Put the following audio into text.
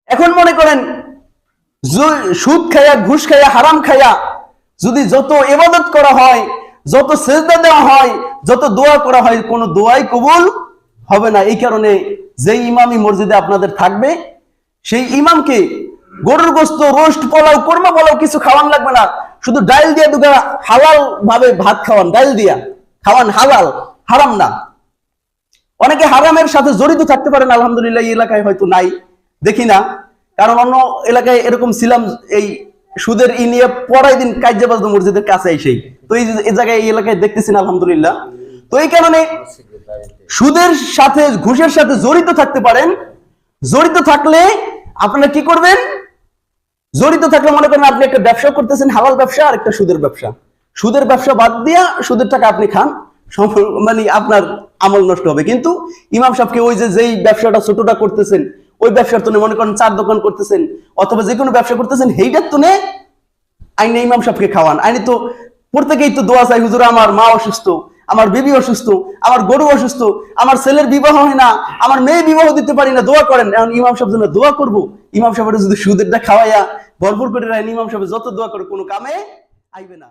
এখন মনে করেন সুদ খাইয়া, ঘুষ খাইয়া, হারাম খাইয়া যদি যত ইবাদত করা হয়, যত সেজদা দেওয়া হয়, যত দোয়া করা হয়, কোনো দোয়াই কবুল হবে না। এই কারণে যেই ইমামই মসজিদে আপনাদের থাকবে, সেই ইমামকে গরুর গোস্ত, রোস্ট, পোলাও, কোরমা পোলাও কিছু খাওয়ান লাগবে না, শুধু ডাইল দিয়া দুগা হালাল ভাবে ভাত খাওয়ান, ডাইল দিয়া খাওয়ান, হালাল, হারাম না। অনেকে হারামের সাথে জড়িত থাকতে পারেন, আলহামদুলিল্লাহ এই এলাকায় হয়তো নাই, দেখি না, কারণ অন্য এলাকায় এরকম ছিলাম, এই সুদের ই নিয়ে পড়াই দিন কাজ্জাবাজ মসজিদের কাছে এসেই, তো এই জায়গায় এই এলাকায় দেখতেছি না, আলহামদুলিল্লাহ। তো এই কারণে সুদের সাথে, ঘুষের সাথে জড়িত থাকতে পারেন। জড়িত থাকলে আপনারা কি করবেন? জড়িত থাকলে মনে করেন আপনি একটা ব্যবসা করতেছেন, হালাল ব্যবসা, আর একটা সুদের ব্যবসা। সুদের ব্যবসা বাদ দিয়া সুদের টাকা আপনি খান, মানে আপনার আমল নষ্ট হবে। কিন্তু ইমাম সাহেবকে ওই যেই ব্যবসাটা ছোটটা করতেছেন, ওই ব্যবসার তো মনে করেন 4 দোকান করতেছেন অথবা যে কোনো ব্যবসা করতেছেন, সেইটার তো আইনে ইমাম সাহেবকে খাওয়ান। আইনে তো প্রত্যেকেই তো দোয়া চাই, হুজুর আমার মা অসুস্থ, আমার বেবি অসুস্থ, আমার গরু অসুস্থ, আমার ছেলের বিবাহ হয় না, আমার মেয়ে বিবাহ দিতে পারি না, দোয়া করেন। এখন ইমাম সাহেব জন্য দোয়া করবো? ইমাম সাহেবের যদি সুদেরটা খাওয়াইয়া ভরপুর করে রাখেন, ইমাম সাহেব যত দোয়া করে কোনো কামে আইবে না।